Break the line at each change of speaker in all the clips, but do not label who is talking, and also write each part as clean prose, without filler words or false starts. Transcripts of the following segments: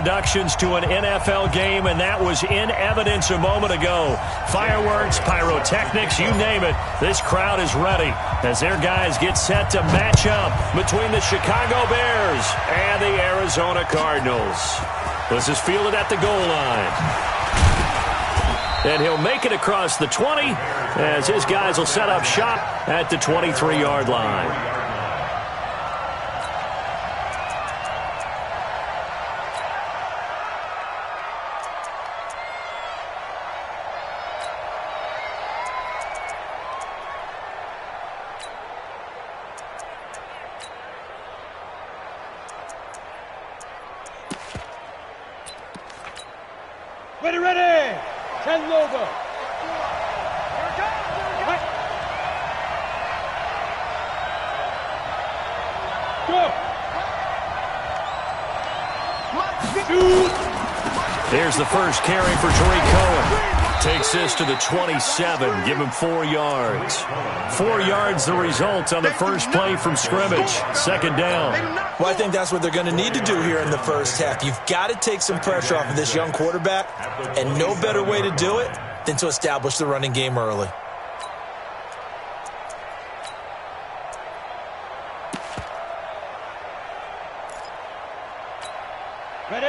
introductions to an NFL game, and that was in evidence a moment ago. Fireworks, pyrotechnics, you name it. This crowd is ready as their guys get set to match up between the Chicago Bears and the Arizona Cardinals. This is fielded at the goal line. And he'll make it across the 20 as his guys will set up shop at the 23-yard line.
Ready! 10 Lobo. Here it goes. Go.
There's the first carry for Tariq Cohen. Takes this to the 27. Give him 4 yards. 4 yards the result on the first play from scrimmage. Second down.
Well, I think that's what they're going to need to do here in the first half. You've got to take some pressure off of this young quarterback, and no better way to do it than to establish the running game early.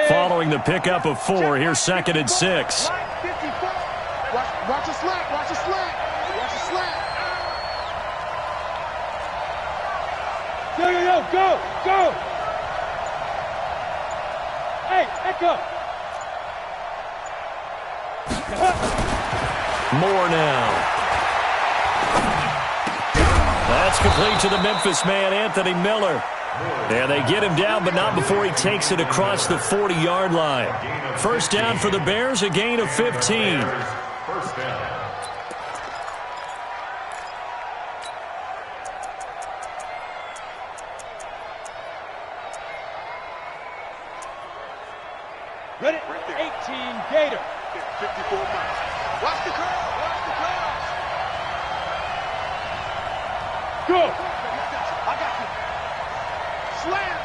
Following the pickup of 4, here's 2nd and 6.
Watch the slant. Watch the slant. Go. Hey, echo.
More now. That's complete to the Memphis man, Anthony Miller. And they get him down, but not before he takes it across the 40-yard line. First down for the Bears, a gain of 15.
First down.
Ready? 18 Gator. 54 miles. Watch the curl. Go. I got you. Slam.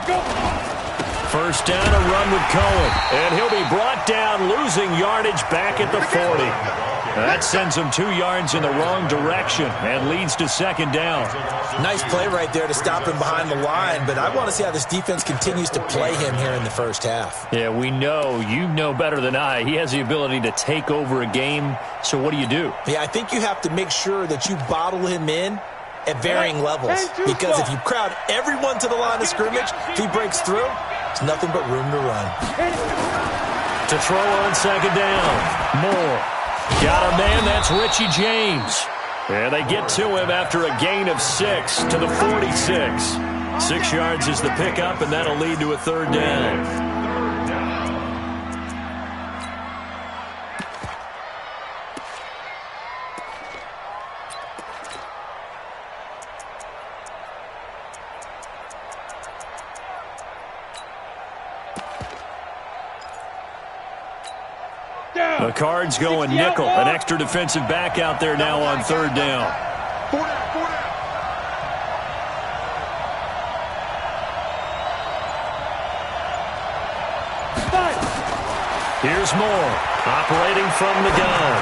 Go.
First down, a run with Cohen. And he'll be brought down, losing yardage back at the 40. That sends him 2 yards in the wrong direction and leads to second down.
Nice play right there to stop him behind the line, but I want to see how this defense continues to play him here in the first half.
Yeah, we know. You know better than I. He has the ability to take over a game, so what do you do?
Yeah, I think you have to make sure that you bottle him in at varying levels, because if you crowd everyone to the line of scrimmage, if he breaks through, there's nothing but room to run.
To throw on second down. Moore. Got a man, that's Richie James. And they get to him after a gain of 6 to the 46. 6 yards is the pickup, and that'll lead to a third down. The Cards going nickel. An extra defensive back out there now on third down. Here's Moore, operating from the gun.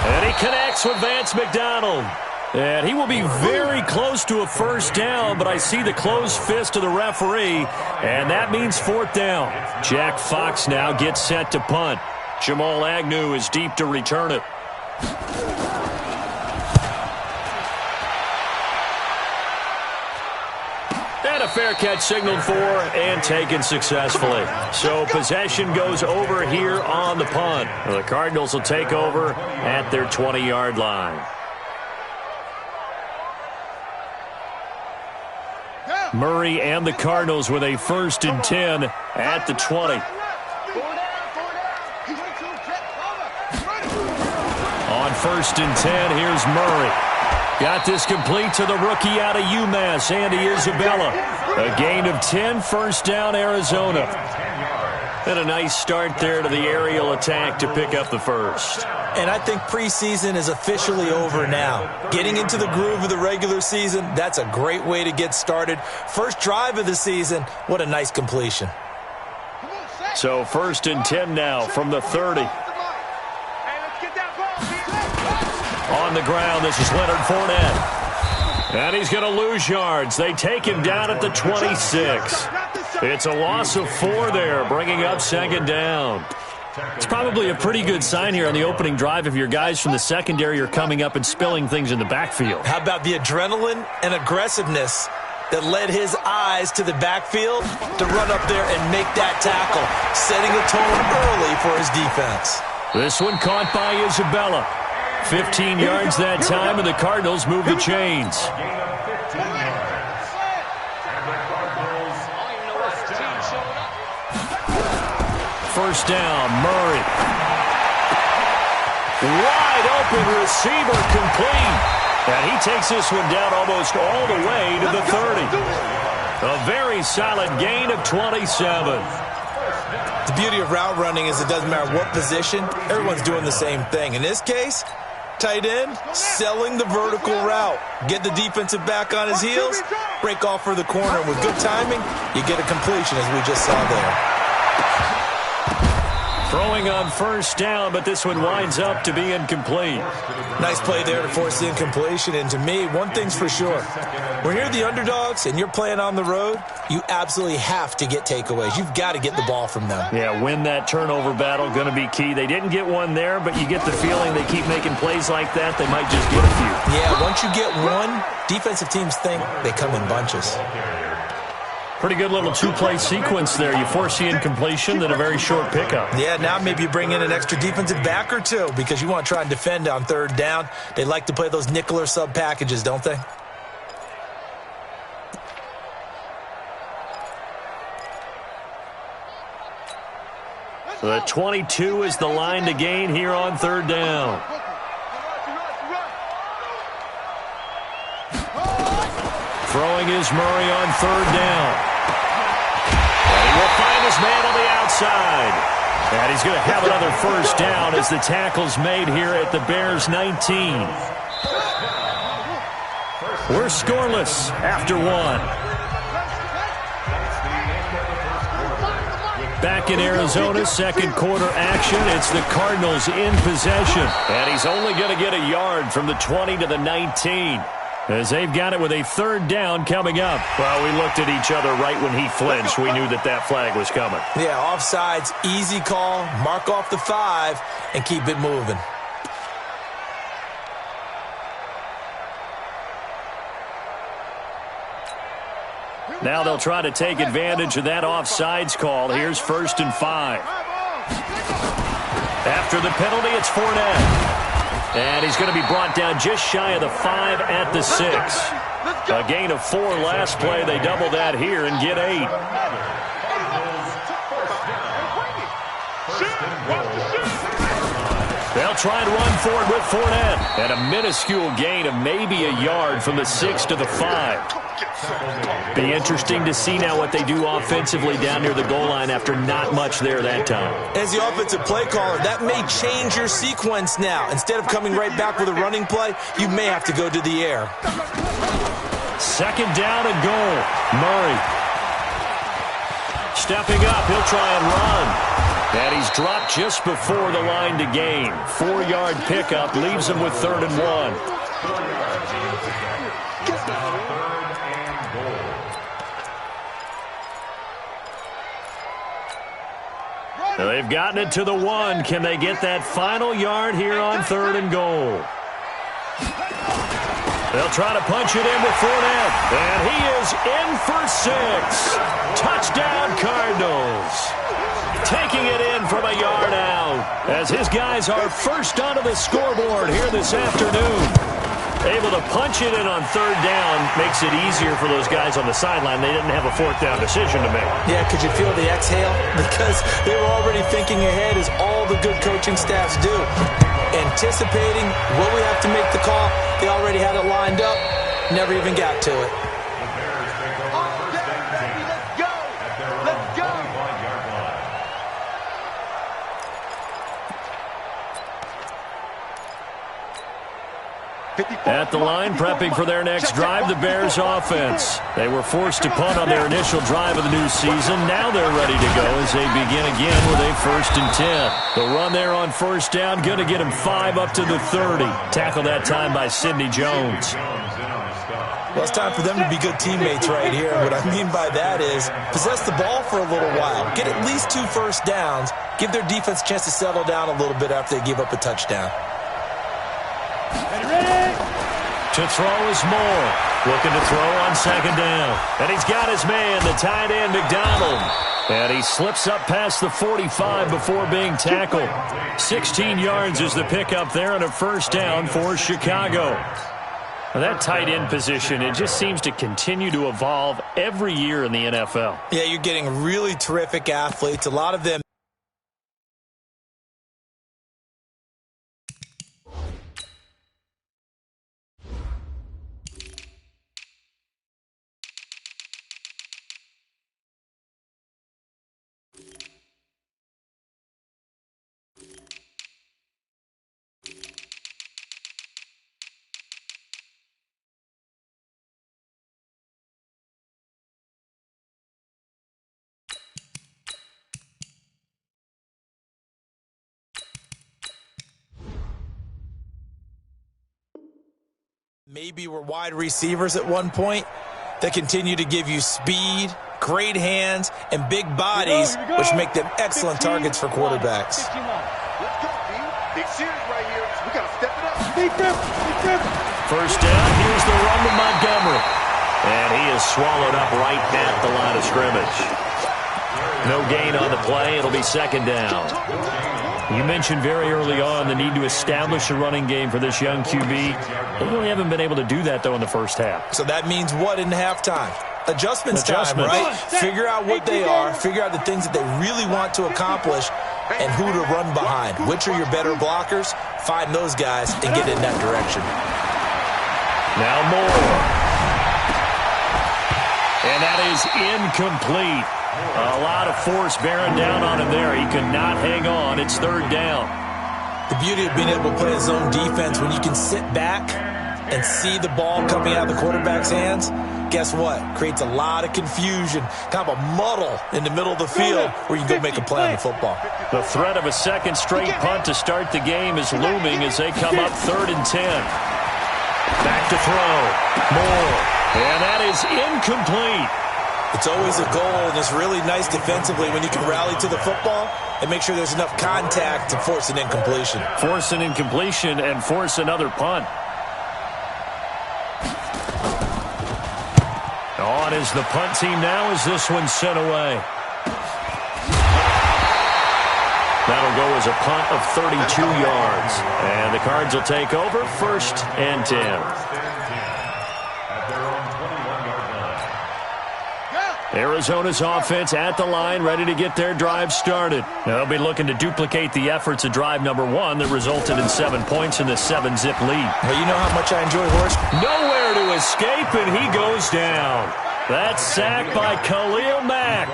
And he connects with Vance McDonald. And he will be very close to a first down, but I see the closed fist of the referee, and that means fourth down. Jack Fox now gets set to punt. Jamal Agnew is deep to return it. And a fair catch signaled for and taken successfully. So possession goes over here on the punt. The Cardinals will take over at their 20-yard line. Murray and the Cardinals with a 1st and 10 at the 20. On 1st and 10, here's Murray. Got this complete to the rookie out of UMass, Andy Isabella. A gain of 10, first down, Arizona. And a nice start there to the aerial attack to pick up the first.
And I think preseason is officially over now. Getting into the groove of the regular season, that's a great way to get started. First drive of the season, what a nice completion.
So 1st and 10 now from the 30. On the ground, this is Leonard Fournette. And he's going to lose yards. They take him down at the 26. It's a loss of 4 there, bringing up 2nd down. It's probably a pretty good sign here on the opening drive if your guys from the secondary are coming up and spilling things in the backfield.
How about the adrenaline and aggressiveness that led his eyes to the backfield to run up there and make that tackle, setting a tone early for his defense.
This one caught by Isabella. 15 yards that time, and the Cardinals move the chains. First down, Murray. Wide open receiver complete. And he takes this one down almost all the way to the 30. A very solid gain of 27.
The beauty of route running is it doesn't matter what position, everyone's doing the same thing. In this case, tight end, selling the vertical route. Get the defensive back on his heels, break off for the corner. With good timing, you get a completion as we just saw there.
Throwing on first down, but this one winds up to be incomplete.
Nice play there to force the incompletion. And to me, one thing's for sure. When you're the underdogs and you're playing on the road, you absolutely have to get takeaways. You've got to get the ball from them.
Yeah, win that turnover battle, going to be key. They didn't get one there, but you get the feeling they keep making plays like that, they might just get a few.
Yeah, once you get one, defensive teams think they come in bunches.
Pretty good little two-play sequence there. You force the incompletion, then a very short pickup.
Yeah, now maybe you bring in an extra defensive back or two because you want to try and defend on 3rd down. They like to play those nickel or sub packages, don't they?
So the 22 is the line to gain here on 3rd down. Throwing is Murray on 3rd down. And he will find his man on the outside. And he's going to have another first down as the tackle's made here at the Bears' 19. We're scoreless after 1. Back in Arizona, 2nd quarter action. It's the Cardinals in possession. And he's only going to get a yard from the 20 to the 19. As they've got it with a 3rd down coming up. Well, we looked at each other right when he flinched. We knew that that flag was coming.
Yeah, offsides, easy call. Mark off the 5 and keep it moving.
Now they'll try to take advantage of that offsides call. Here's 1st and 5. After the penalty, it's Fournette. And he's going to be brought down just shy of the 5 at the 6. A gain of 4 last play. They double that here and get 8. They'll try and run forward with Fournette. And a minuscule gain of maybe a yard from the 6 to the 5. Be interesting to see now what they do offensively down near the goal line after not much there that time.
As the offensive play caller, that may change your sequence now. Instead of coming right back with a running play, you may have to go to the air.
2nd down and goal. Murray stepping up. He'll try and run. And he's dropped just before the line to gain. 4-yard pickup leaves him with 3rd and 1. They've gotten it to the 1. Can they get that final yard here on 3rd and goal? They'll try to punch it in with Fournette. And he is in for 6. Touchdown, Cardinals. Taking it in from a yard out as his guys are first onto the scoreboard here this afternoon. Able to punch it in on 3rd down makes it easier for those guys on the sideline. They didn't have a 4th down decision to make.
Yeah, could you feel the exhale? Because they were already thinking ahead as all the good coaching staffs do. Anticipating, will we have to make the call? They already had it lined up, never even got to it.
At the line, prepping for their next drive, the Bears offense. They were forced to punt on their initial drive of the new season. Now they're ready to go as they begin again with a 1st and 10. The run there on 1st down, going to get him 5 up to the 30. Tackled that time by Sidney Jones.
Well, it's time for them to be good teammates right here. What I mean by that is possess the ball for a little while. Get at least 2 first downs. Give their defense a chance to settle down a little bit after they give up a touchdown.
To throw is Moore. Looking to throw on 2nd down. And he's got his man, the tight end, McDonald. And he slips up past the 45 before being tackled. 16 yards is the pickup there on a 1st down for Chicago. Now that tight end position, it just seems to continue to evolve every year in the NFL.
Yeah, you're getting really terrific athletes. A lot of them. Maybe were wide receivers at one point that continue to give you speed, great hands, and big bodies, which make them excellent targets for quarterbacks.
Let's go, team. Big series right here. We got to step it up.
1st down. Here's the run to Montgomery. And he is swallowed up right at the line of scrimmage. No gain on the play. It'll be 2nd down. You mentioned very early on the need to establish a running game for this young QB. They really haven't been able to do that, though, in the 1st half.
So that means what in halftime? Adjustments time, right? Figure out what they are. Figure out the things that they really want to accomplish and who to run behind. Which are your better blockers? Find those guys and get in that direction.
Now Moore. And that is incomplete. A lot of force bearing down on him there. He could not hang on. It's 3rd down.
The beauty of being able to play a zone defense when you can sit back and see the ball coming out of the quarterback's hands, guess what? Creates a lot of confusion, kind of a muddle in the middle of the field where you can go make a play on the football.
The threat of a 2nd straight punt to start the game is looming as they come up 3rd and 10. Back to throw. Moore. And that is incomplete.
It's always a goal, and it's really nice defensively when you can rally to the football and make sure there's enough contact to force an incompletion.
Force an incompletion and force another punt. On is the punt team now as this one's sent away. That'll go as a punt of 32 yards. And the Cards will take over 1st and 10. Arizona's offense at the line, ready to get their drive started. Now they'll be looking to duplicate the efforts of drive number 1 that resulted in 7 points in the 7-zip lead.
Well, you know how much I enjoy Horst?
Nowhere to escape, and he goes down. That sack by Khalil Mack.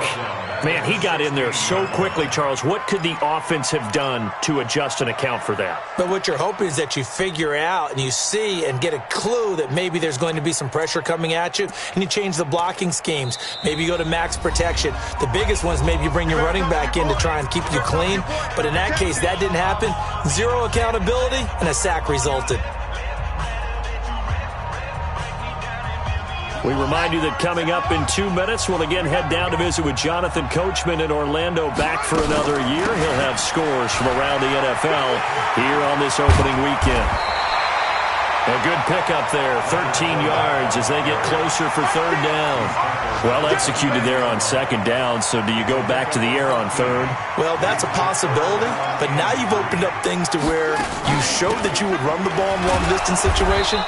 Man, he got in there so quickly, Charles. What could the offense have done to adjust and account for that?
But what you're hoping is that you figure out and you see and get a clue that maybe there's going to be some pressure coming at you, and you change the blocking schemes. Maybe you go to max protection. The biggest one is maybe you bring your running back in to try and keep you clean. But in that case, that didn't happen. 0 accountability, and a sack resulted.
We remind you that coming up in 2 minutes, we'll again head down to visit with Jonathan Coachman in Orlando, back for another year. He'll have scores from around the NFL here on this opening weekend. A good pickup there, 13 yards as they get closer for 3rd down. Well executed there on 2nd down, so do you go back to the air on 3rd?
Well, that's a possibility, but now you've opened up things to where you showed that you would run the ball in long-distance situation.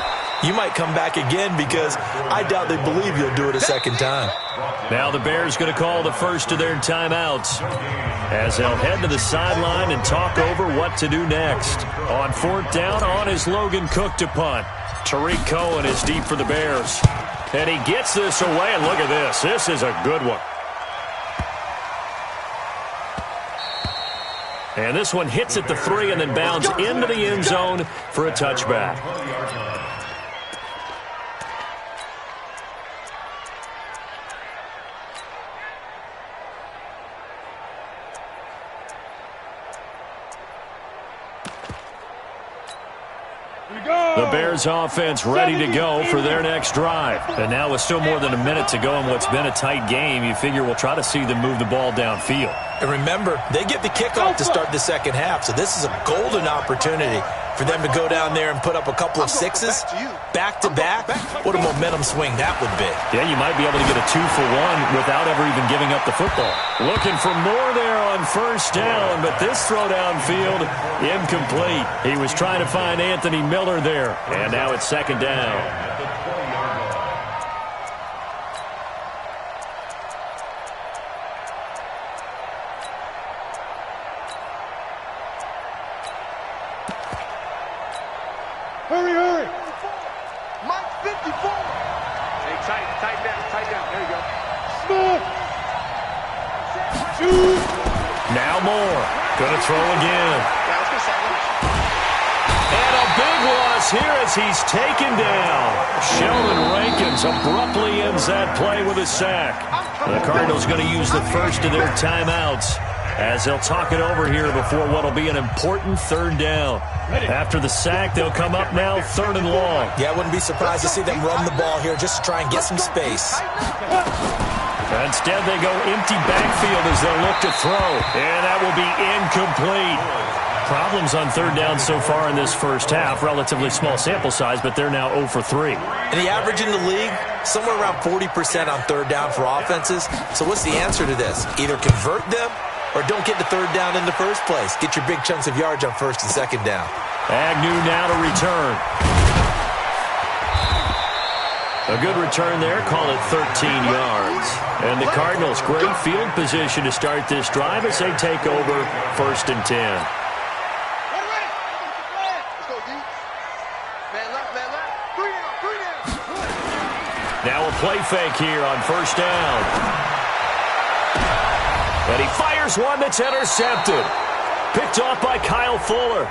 You might come back again because I doubt they believe you'll do it a 2nd time.
Now the Bears going to call the first of their timeouts as they'll head to the sideline and talk over what to do next. On 4th down, on is Logan Cook to punt. Tariq Cohen is deep for the Bears. And he gets this away, and look at this. This is a good one. And this one hits at the 3 and then bounds into the end zone for a touchback. The Bears offense ready to go for their next drive. And now with still more than a minute to go in what's been a tight game, you figure we'll try to see them move the ball downfield.
And remember, they get the kickoff to start the second half, so this is a golden opportunity for them to go down there and put up a couple of sixes back-to-back. What a momentum swing that would be.
Yeah, you might be able to get a 2-for-1 without ever even giving up the football. Looking for more there on first down, but this throw downfield, incomplete. He was trying to find Anthony Miller there, and now it's second down.
Hurry.
Mike 54. Hey, tight down. There you go.
Smith. Shoot.
Now Moore. Gonna throw again. And a big loss here as he's taken down. Sheldon Rankins abruptly ends that play with a sack. The Cardinals going to use the first of their timeouts as they'll talk it over here before what will be an important third down. After the sack, they'll come up now third and long.
Yeah, I wouldn't be surprised to see them run the ball here just to try and get some space.
Instead, they go empty backfield as they'll look to throw. And that will be incomplete. Problems on third down so far in this first half. Relatively small sample size, but they're now 0 for 3.
And the average in the league, somewhere around 40% on third down for offenses. So what's the answer to this? Either convert them or don't get the third down in the first place. Get your big chunks of yards on first and second down.
Agnew now to return. A good return there, call it 13 yards. And the Cardinals, great field position to start this drive as they take over first and 10. Now a play fake here on first down. And he fires one that's intercepted. Picked off by Kyle Fuller.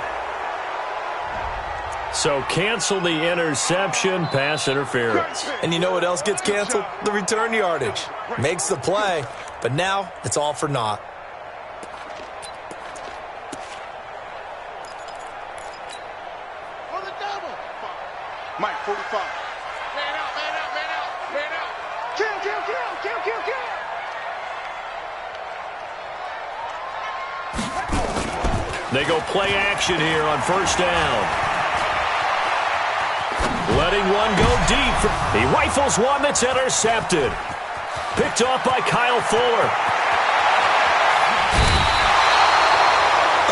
So cancel the interception, pass interference.
And you know what else gets canceled? The return yardage. Makes the play, but now it's all for naught.
For the double. Mike 45. Man out. Kill.
They go play action here on first down. Letting one go deep. He rifles one that's intercepted. Picked off by Kyle Fuller.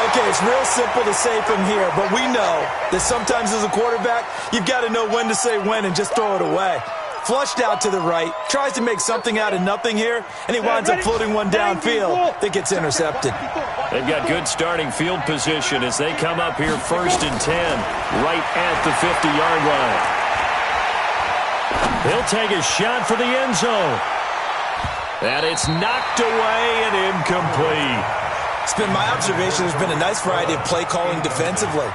Okay, it's real simple to say from here, but we know that sometimes as a quarterback, you've got to know when to say when and just throw it away. Flushed out to the right, tries to make something out of nothing here, and he winds up floating one downfield that gets intercepted.
They've got good starting field position as they come up here first and 10, right at the 50-yard line. He'll take a shot for the end zone. And it's knocked away and incomplete.
It's been my observation there's been a nice variety of play calling defensively.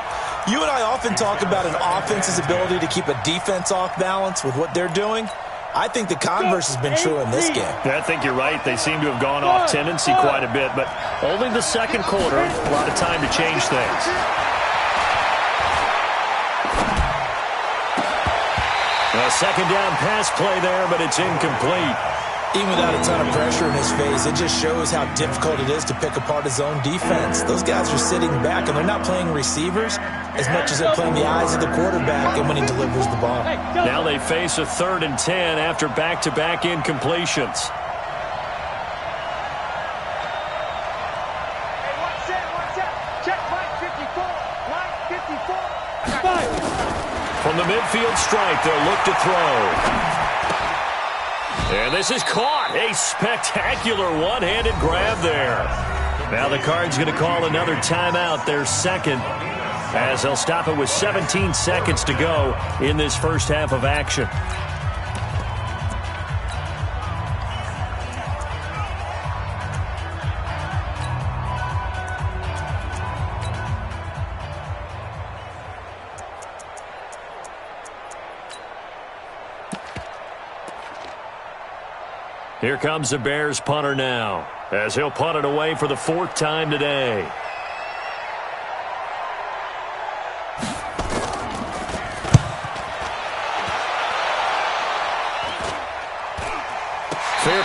You and I often talk about an offense's ability to keep a defense off balance with what they're doing. I think the converse has been true in this game.
I think you're right. They seem to have gone off tendency quite a bit, but only the second quarter, a lot of time to change things. A second down pass play there, but it's incomplete.
Even without a ton of pressure in his face, it just shows how difficult it is to pick apart his own defense. Those guys are sitting back, and they're not playing receivers as much as they're playing the eyes of the quarterback and when he delivers the ball.
Now they face a 3rd and 10 after back-to-back incompletions. From the midfield stripe, they'll look to throw. And this is caught. A spectacular one-handed grab there. Now the Cards going to call another timeout, their second, as they'll stop it with 17 seconds to go in this first half of action. Here comes the Bears punter now, as he'll punt it away for the 4th time today.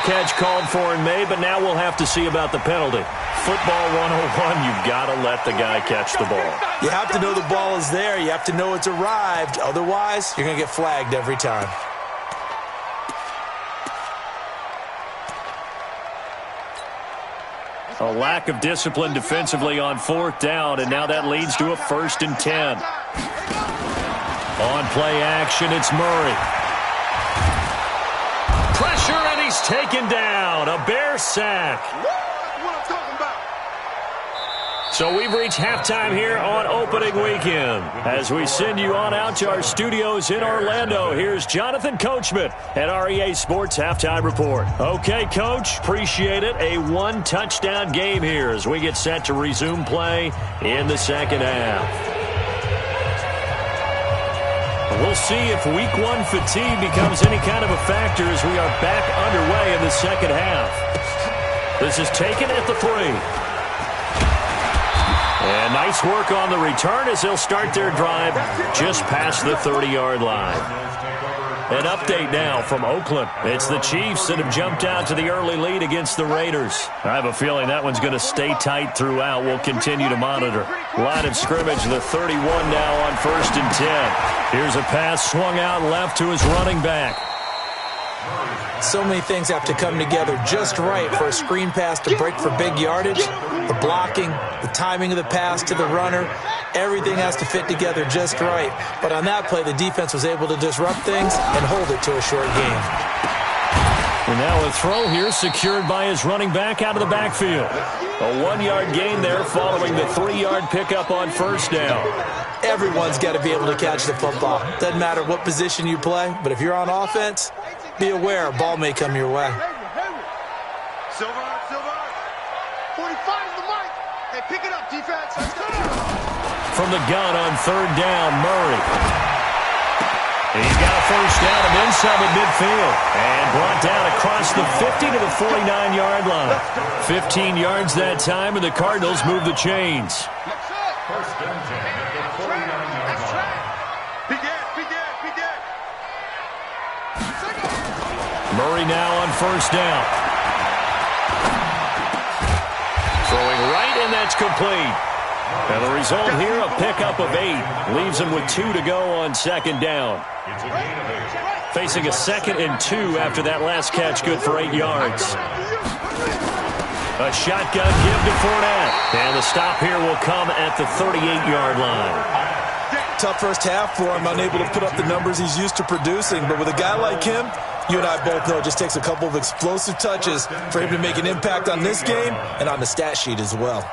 catch called for and made, but now we'll have to see about the penalty. Football 101, you've got to let the guy catch the ball.
You have to know the ball is there. You have to know it's arrived. Otherwise, you're going to get flagged every time.
A lack of discipline defensively on 4th down, and now that leads to a 1st and 10. On play action, it's Murray. Pressure, and he's taken down. A Bear sack. So we've reached halftime here on opening weekend. As we send you on out to our studios in Orlando, here's Jonathan Coachman at REA Sports Halftime Report. Okay, Coach, appreciate it. A 1-touchdown game here as we get set to resume play in the second half. We'll see if week 1 fatigue becomes any kind of a factor as we are back underway in the second half. This is taken at the 3. And nice work on the return as they'll start their drive just past the 30-yard line. An update now from Oakland. It's the Chiefs that have jumped out to the early lead against the Raiders. I have a feeling that one's going to stay tight throughout. We'll continue to monitor. Line of scrimmage, the 31 now on 1st and 10. Here's a pass swung out left to his running back.
So many things have to come together just right for a screen pass to break for big yardage. The blocking, the timing of the pass to the runner, everything has to fit together just right. But on that play, the defense was able to disrupt things and hold it to a short game.
And now a throw here secured by his running back out of the backfield. A 1-yard gain there following the 3-yard pickup on 1st down.
Everyone's got to be able to catch the football. Doesn't matter what position you play, but if you're on offense, be aware a ball may come your way.
Silver, 45 is the mic. Hey, pick it up, defense. Let's go.
From the gun on 3rd down, Murray. He's got a 1st down and then some at midfield. And brought down across the 50 to the 49-yard line. 15 yards that time, and the Cardinals move the chains. Murray now on 1st down. Throwing right, and that's complete. And the result here, a pickup of 8. Leaves him with 2 to go on 2nd down. Facing a 2nd and 2 after that last catch, good for 8 yards. A shotgun give to Fournette. And the stop here will come at the 38-yard line.
Tough first half for him, unable to put up the numbers he's used to producing. But with a guy like him, you and I both know it just takes a couple of explosive touches for him to make an impact on this game and on the stat sheet as well.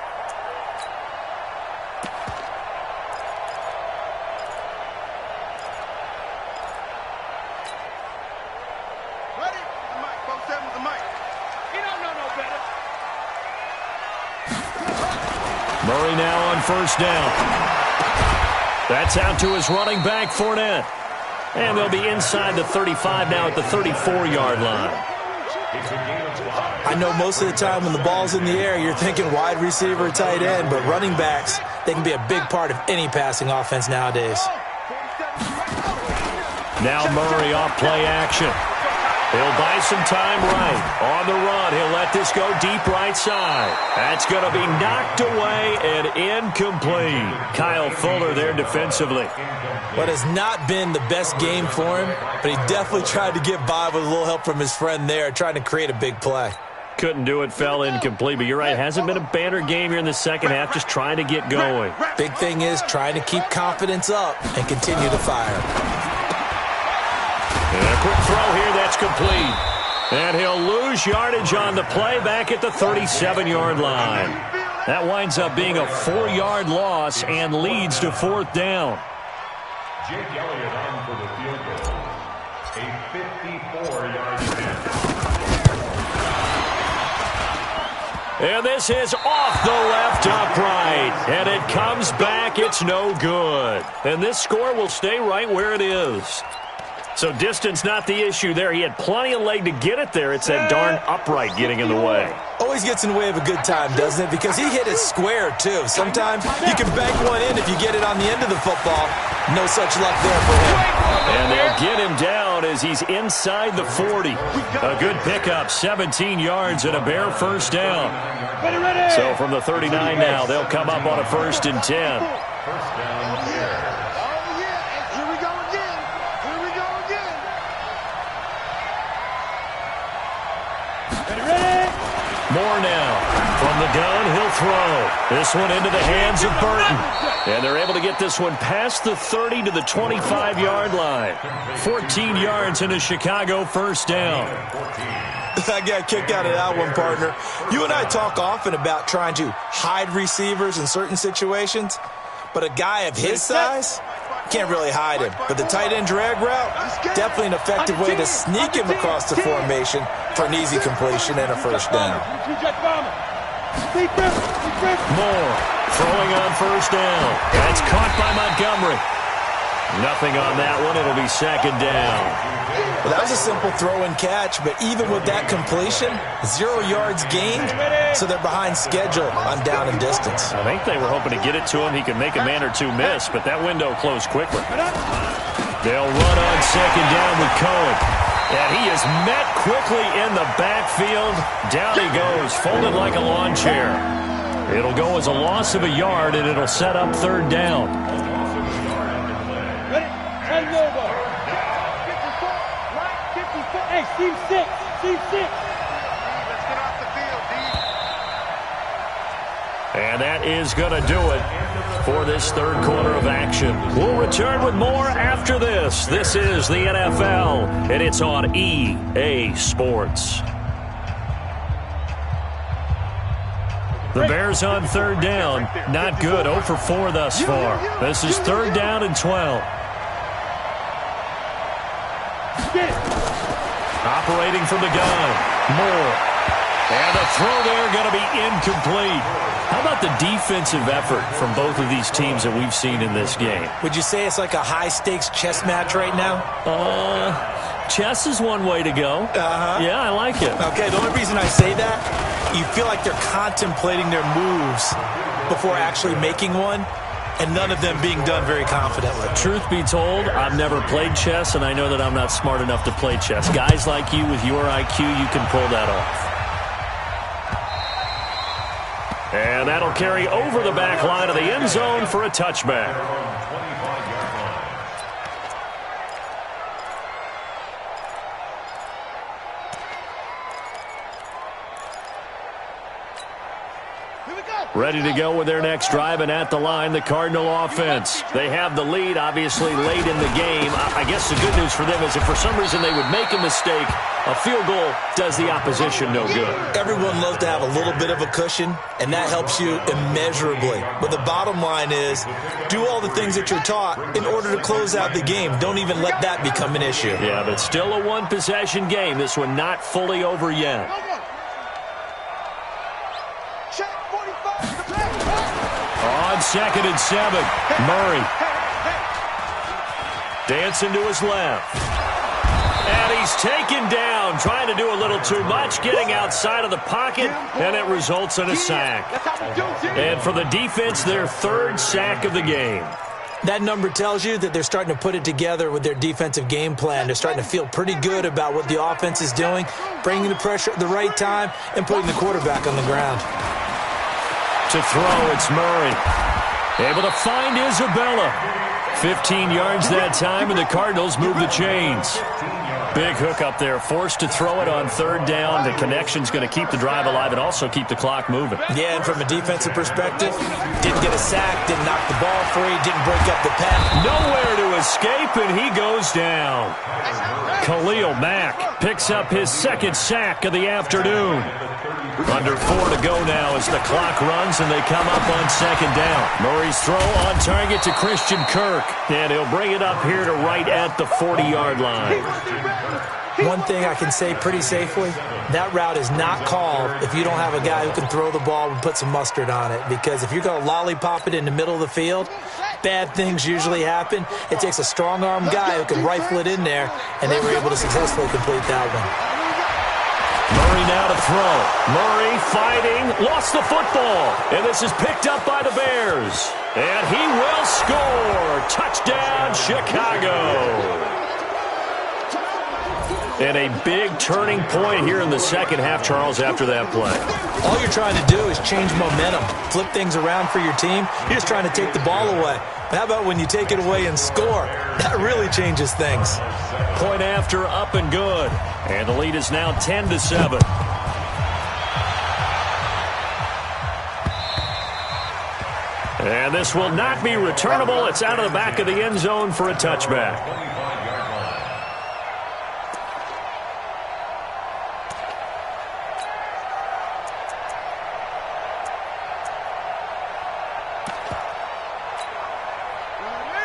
Ready? The mic. Folks, seven with the mic. You don't know no better.
Murray now on 1st down. That's out to his running back, Fournette. And they'll be inside the 35 now at the 34-yard line.
I know most of the time when the ball's in the air, you're thinking wide receiver, tight end, but running backs, they can be a big part of any passing offense nowadays.
Now Murray off play action. He'll buy some time right. On the run, he'll let this go deep right side. That's going to be knocked away and incomplete. Kyle Fuller there defensively.
What has not been the best game for him, but he definitely tried to get by with a little help from his friend there, trying to create a big play.
Couldn't do it, fell incomplete. But you're right, hasn't been a banner game here in the second half, just trying to get going.
Big thing is trying to keep confidence up and continue to fire.
And a quick throw here, that's complete. And he'll lose yardage on the play back at the 37-yard line. That winds up being a 4-yard loss and leads to 4th down.
Jake Elliott on for the field goal. A 54-yard attempt.
And this is off the left upright. And it comes back. It's no good. And this score will stay right where it is. So distance not the issue there. He had plenty of leg to get it there. It's that darn upright getting in the way.
Always gets in the way of a good time, doesn't it? Because he hit it square, too. Sometimes you can bank one in if you get it on the end of the football. No such luck there for him.
And they'll get him down as he's inside the 40. A good pickup, 17 yards and a bare first down. So from the 39 now, they'll come up on a 1st and 10.
First down here.
Here we go again. Here we go again.
More now. From the gun, he'll throw. This one into the hands of Burton. And they're able to get this one past the 30 to the 25-yard line. 14 yards and a Chicago first down.
I got kicked out of that one, partner. You and I talk often about trying to hide receivers in certain situations, but a guy of his size can't really hide him. But the tight end drag route, definitely an effective way to sneak him across the formation for an easy completion and a first down.
Moore throwing on first down. That's caught by Montgomery. Nothing on that one. It'll be 2nd down.
Well, that was a simple throw and catch, but even with that completion, 0 yards gained, so they're behind schedule on down and distance.
I think they were hoping to get it to him. He could make a man or two miss, but that window closed quickly. They'll run on 2nd down with Cohen. And he is met quickly in the backfield. Down he goes, folded like a lawn chair. It'll go as a loss of a yard, and it'll set up 3rd down.
Hey, team 6. Team 6.
Let's get off the field, D.
And that is going to do it for this 3rd quarter of action. We'll return with more after this. This is the NFL, and it's on EA Sports. The Bears on 3rd down. Not good. 0 for 4 thus far. This is 3rd down and 12. Operating from the gun. Moore. And the throw there going to be incomplete. How about the defensive effort from both of these teams that we've seen in this game?
Would you say it's like a high-stakes chess match right now?
Chess is one way to go. Yeah, I like it.
Okay, the only reason I say that, you feel like they're contemplating their moves before actually making one, and none of them being done very confidently.
Truth be told, I've never played chess, and I know that I'm not smart enough to play chess. Guys like you with your IQ, you can pull that off. And that'll carry over the back line of the end zone for a touchback. Ready to go with their next drive, and at the line, the Cardinal offense. They have the lead, obviously, late in the game. I guess the good news for them is if for some reason they would make a mistake, a field goal does the opposition no good.
Everyone loves to have a little bit of a cushion, and that helps you immeasurably. But the bottom line is, do all the things that you're taught in order to close out the game. Don't even let that become an issue.
Yeah, but still a one-possession game. This one not fully over yet. On 2nd and 7, Murray. Dancing to his left. And he's taken down, trying to do a little too much, getting outside of the pocket, and it results in a sack. And for the defense, their 3rd sack of the game.
That number tells you that they're starting to put it together with their defensive game plan. They're starting to feel pretty good about what the offense is doing, bringing the pressure at the right time, and putting the quarterback on the ground.
To throw, it's Murray. Able to find Isabella. 15 yards that time, and the Cardinals move the chains. Big hook up there, forced to throw it on 3rd down. The connection's going to keep the drive alive and also keep the clock moving.
Yeah, and from a defensive perspective, didn't get a sack, didn't knock the ball free, didn't break up the pass.
Nowhere to escape, and he goes down. Khalil Mack picks up his 2nd sack of the afternoon. Under 4 to go now as the clock runs, and they come up on 2nd down. Murray's throw on target to Christian Kirk, and he'll bring it up here to right at the 40-yard line.
one thing I can say pretty safely, that route is not called if you don't have a guy who can throw the ball and put some mustard on it. Because if you're going to lollipop it in the middle of the field, bad things usually happen. It takes a strong-arm guy who can rifle it in there, and they were able to successfully complete that one.
Murray now to throw. Murray fighting, lost the football. And this is picked up by the Bears. And he will score. Touchdown, Chicago. And a big turning point here in the second half, Charles, after that play.
All you're trying to do is change momentum, flip things around for your team. You're just trying to take the ball away. How about when you take it away and score? That really changes things.
Point after, up and good. And the lead is now 10-7. And this will not be returnable. It's out of the back of the end zone for a touchback.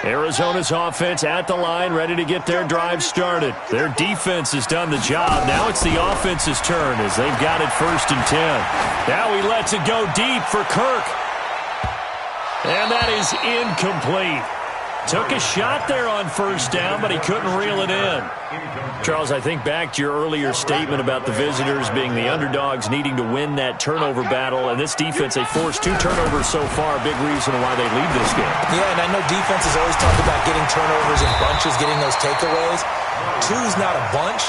Arizona's offense at the line, ready to get their drive started. Their defense has done the job. Now it's the offense's turn as they've got it 1st and 10. Now he lets it go deep for Kirk. And that is incomplete. Took a shot there on 1st down, but he couldn't reel it in. Charles, I think back to your earlier statement about the visitors being the underdogs needing to win that turnover battle. And this defense, they forced 2 turnovers so far, a big reason why they lead this game.
Yeah, and I know defenses always talk about getting turnovers in bunches, getting those takeaways. 2's not a bunch,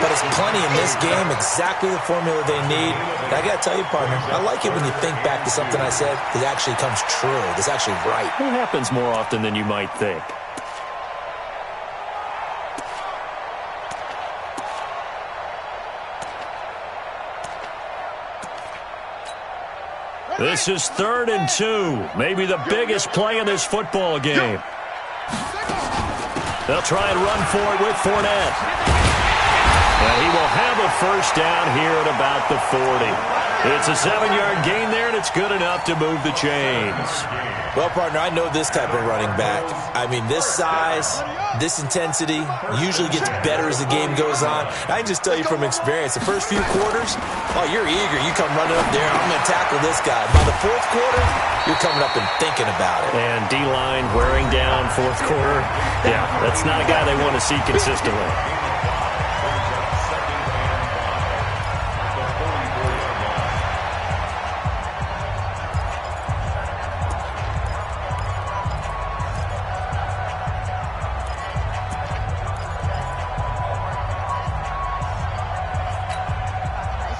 but it's plenty in this game, exactly the formula they need. And I got to tell you, partner, I like it when you think back to something I said that actually comes true, that's actually right.
It happens more often than you might think. This is 3rd and 2, maybe the biggest play in this football game. They'll try and run for it with Fournette. And he will have a 1st down here at about the 40. It's a 7-yard gain there, and it's good enough to move the chains.
Well, partner, I know this type of running back. I mean, this size, this intensity usually gets better as the game goes on. I can just tell you from experience, the first few quarters, oh, you're eager. You come running up there, I'm going to tackle this guy. By the 4th quarter, you're coming up and thinking about it.
And D-line wearing down 4th quarter. Yeah, that's not a guy they want to see consistently.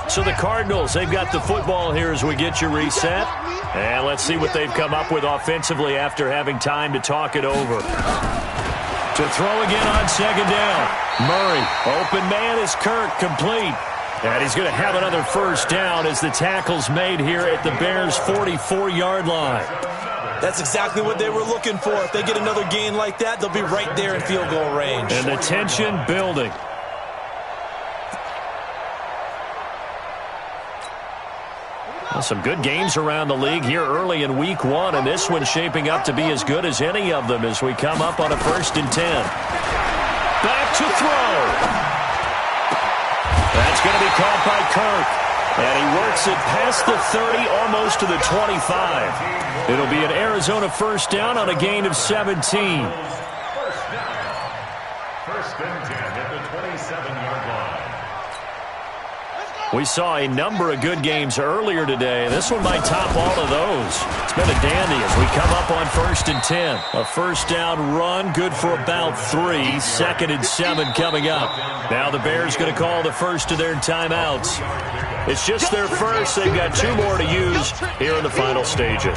So the Cardinals, they've got the football here as we get you reset. And let's see what they've come up with offensively after having time to talk it over. To throw again on 2nd down. Murray, open man is Kirk, complete. And he's going to have another 1st down as the tackle's made here at the Bears' 44-yard line.
That's exactly what they were looking for. If they get another gain like that, they'll be right there in field goal range.
And the tension building. Well, some good games around the league here early in week 1, and this one's shaping up to be as good as any of them as we come up on a 1st and 10. Back to throw. That's going to be caught by Kirk. And he works it past the 30, almost to the 25. It'll be an Arizona 1st down on a gain of 17.
1st and 10 at the 27-yard line.
We saw a number of good games earlier today. This one might top all of those. It's been a dandy as we come up on 1st and 10. A 1st down run, good for about 3. 2nd and 7 coming up. Now the Bears going to call the first of their timeouts. It's just their first. They've got 2 more to use here in the final stages.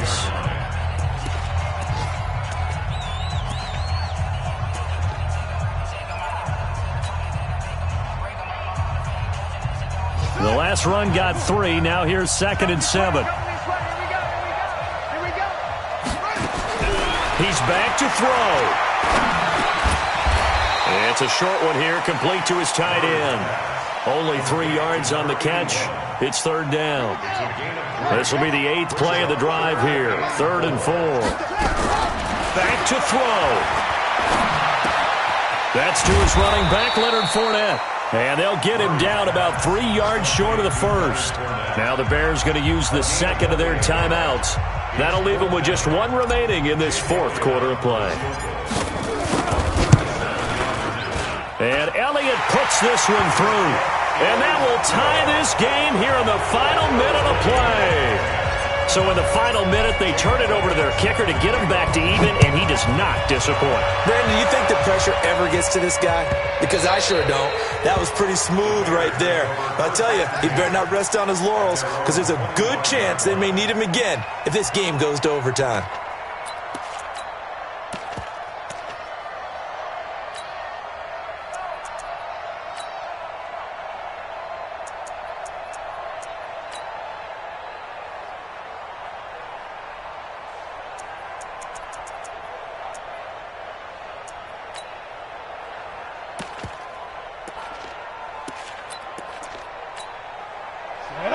The last run got 3. Now here's 2nd and 7. He's back to throw. It's a short one here, complete to his tight end. Only 3 yards on the catch. It's 3rd down. This will be the 8th play of the drive here. 3rd and 4. Back to throw. That's to his running back, Leonard Fournette. And they'll get him down about 3 yards short of the first. Now the Bears going to use the second of their timeouts. That'll leave them with just one remaining in this fourth quarter of play. And Elliott puts this one through. And that will tie this game here in the final minute of play. So in the final minute, they turn it over to their kicker to get him back to even, and he does not disappoint.
Brandon, do you think the pressure ever gets to this guy? Because I sure don't. That was pretty smooth right there. But I'll tell you, he better not rest on his laurels, because there's a good chance they may need him again if this game goes to overtime.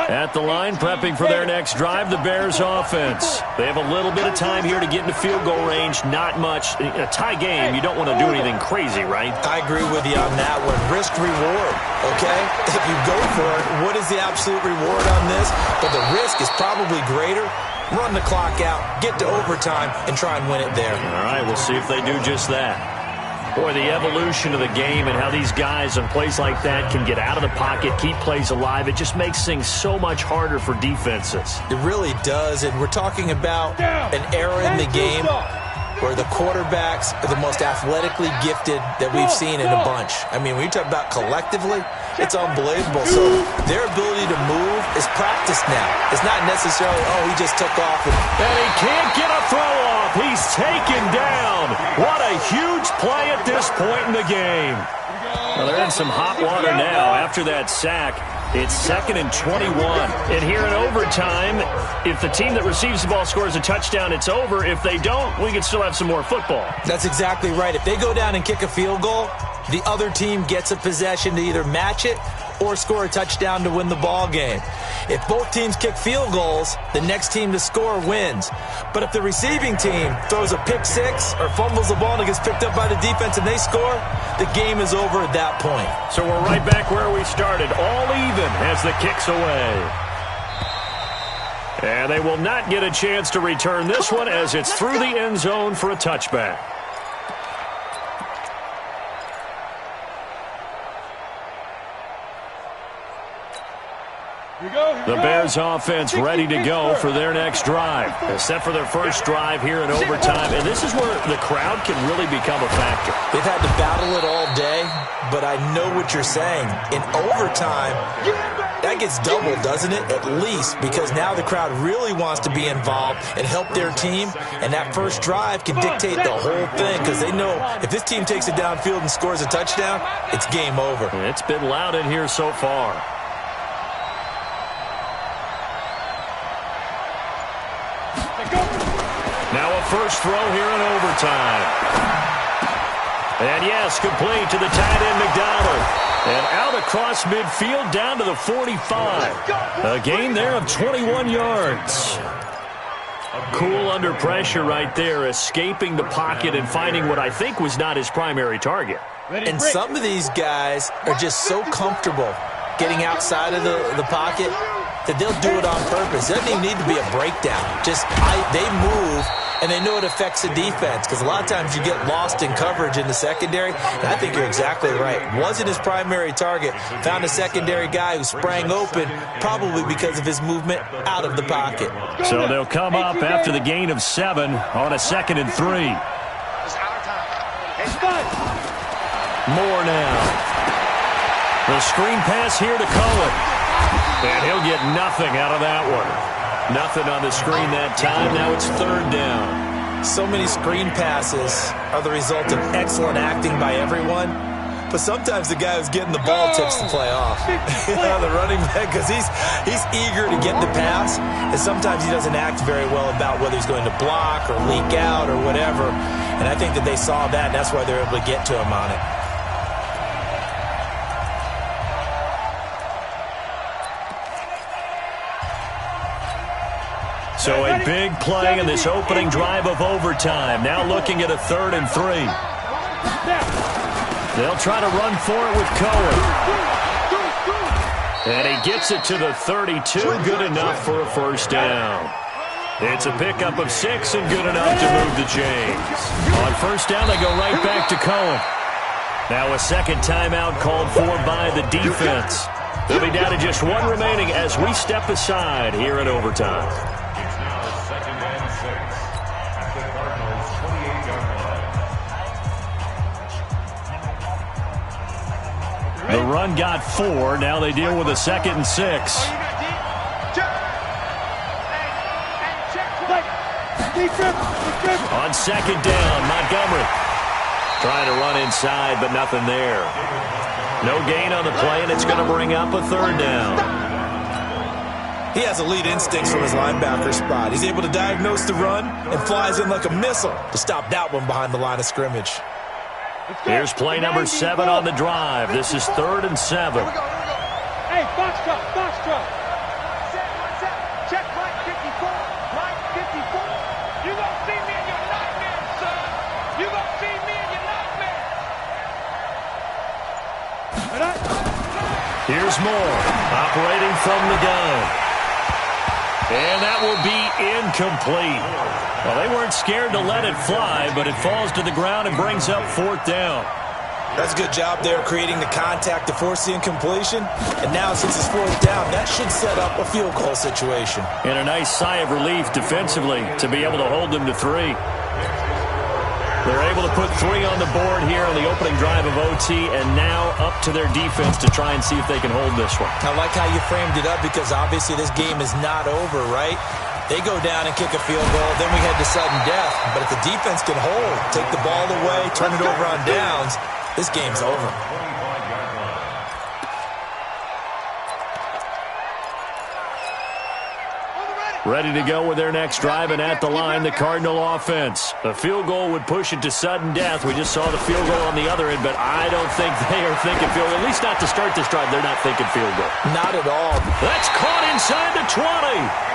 At the line, prepping for their next drive, the Bears offense. They have a little bit of time here to get into field goal range. Not much. A tie game, you don't want to do anything crazy, right?
I agree with you on that one. Risk reward, okay? If you go for it, what is the absolute reward on this? But the risk is probably greater. Run the clock out, get to overtime, and try and win it there.
All right, we'll see if they do just that. Boy, the evolution of the game and how these guys on plays like that can get out of the pocket, keep plays alive, it just makes things so much harder for defenses.
It really does, and we're talking about an era in the game where the quarterbacks are the most athletically gifted that we've seen in a bunch. I mean, when you talk about collectively, it's unbelievable. So their ability to move is practiced now. It's not necessarily, oh, he just took off.
And he can't get a throw off. He's taken down. What a huge play at this point in the game. Well, they're in some hot water now after that sack. It's 2nd and 21. And here in overtime, if the team that receives the ball scores a touchdown, it's over. If they don't, we can still have some more football.
That's exactly right. If they go down and kick a field goal, the other team gets a possession to either match it or score a touchdown to win the ball game. If both teams kick field goals, the next team to score wins. But if the receiving team throws a pick six or fumbles the ball and it gets picked up by the defense and they score, the game is over at that point.
So we're right back where we started, all even as the kick's away. And they will not get a chance to return this one as it's through the end zone for a touchback. The Bears offense ready to go for their next drive. They're set for their first drive here in overtime. And this is where the crowd can really become a factor.
They've had to battle it all day, but I know what you're saying. In overtime, that gets doubled, doesn't it? At least, because now the crowd really wants to be involved and help their team. And that first drive can dictate the whole thing because they know if this team takes it downfield and scores a touchdown, it's game over.
It's been loud in here so far. Now a first throw here in overtime. And yes, complete to the tight end McDonald. And out across midfield down to the 45. A gain there of 21 yards. Cool under pressure right there, escaping the pocket and finding what I think was not his primary target.
And some of these guys are just so comfortable getting outside of the pocket that they'll do it on purpose. It doesn't even need to be a breakdown. Just they move, and they know it affects the defense because a lot of times you get lost in coverage in the secondary, and I think you're exactly right. Wasn't his primary target. Found a secondary guy who sprang open, probably because of his movement out of the pocket.
So they'll come up after the gain of 7 on a 2nd and 3. More now. The screen pass here to Cohen. And he'll get nothing out of that one. Nothing on the screen that time. Now it's 3rd down.
So many screen passes are the result of excellent acting by everyone. But sometimes the guy who's getting the ball tips the play off. The running back, because he's eager to get the pass. And sometimes he doesn't act very well about whether he's going to block or leak out or whatever. And I think that they saw that, and that's why they're able to get to him on it.
So a big play in this opening drive of overtime. Now looking at a 3rd and 3. They'll try to run for it with Cohen. And he gets it to the 32. Good enough for a first down. It's a pickup of 6 and good enough to move the chains. On first down, they go right back to Cohen. Now a second timeout called for by the defense. They'll be down to just 1 remaining as we step aside here in overtime.
It's now 2nd and 6 at the Cardinals' 28-yard line.
The run got 4. Now they deal with a 2nd and 6. On second down, Montgomery trying to run inside, but nothing there. No gain on the play, and it's going to bring up a 3rd down.
He has elite instincts from his linebacker spot. He's able to diagnose the run and flies in like a missile to stop that one behind the line of scrimmage.
Here's play number 7 on the drive. This is 3rd and 7.
Hey, box truck, box truck. Check right 54, right 54. You gonna see me in your nightmare, son. You gonna see me in your nightmare.
Here's Moore, operating from the gun. And that will be incomplete. Well, they weren't scared to let it fly, but it falls to the ground and brings up 4th down.
That's a good job there creating the contact to force the incompletion. And now since it's 4th down, that should set up a field goal situation.
And a nice sigh of relief defensively to be able to hold them to 3. They're able to put 3 on the board here on the opening drive of OT, and now up to their defense to try and see if they can hold this one.
I like how you framed it up because obviously this game is not over, right? They go down and kick a field goal, then we head to sudden death. But if the defense can hold, take the ball away, turn it over on downs, this game's over.
Ready to go with their next drive, and at the line, the Cardinal offense. A field goal would push it to sudden death. We just saw the field goal on the other end, but I don't think they are thinking field goal. At least not to start this drive. They're not thinking field goal.
Not at all.
That's caught inside the 20.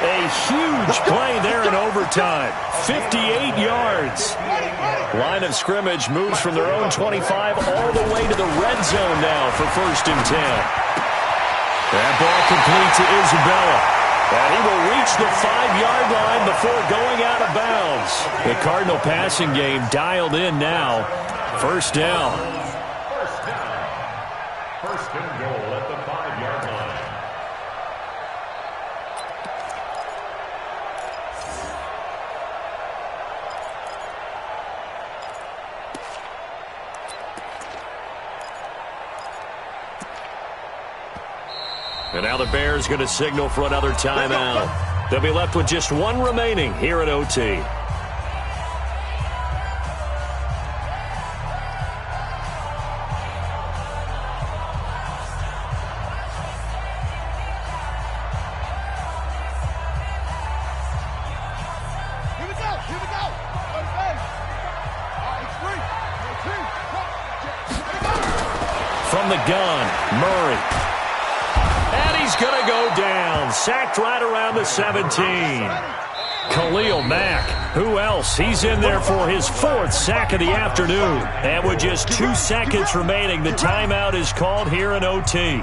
A huge play there in overtime. 58 yards. Line of scrimmage moves from their own 25 all the way to the red zone now for 1st and 10. That ball complete to Isabella. And he will reach the 5-yard line before going out of bounds. The Cardinal passing game dialed in now. 1st down.
First and goal at the 5-yard line.
And now the Bears going to signal for another timeout. They'll be left with just 1 remaining here at OT. From the gun, Murray. And he's going to go down. Sacked right around the 17. Khalil Mack. Who else? He's in there for his 4th sack of the afternoon. And with just 2 seconds remaining, the timeout is called here in OT.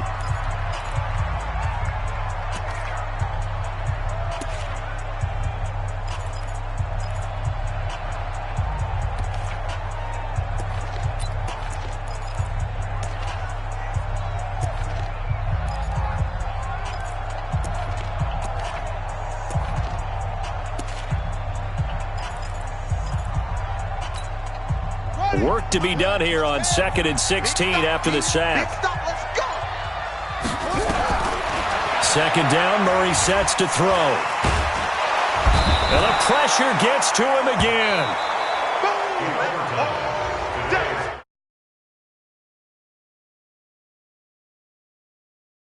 Work to be done here on 2nd and 16 after the sack. 2nd down, Murray sets to throw. And the pressure gets to him again.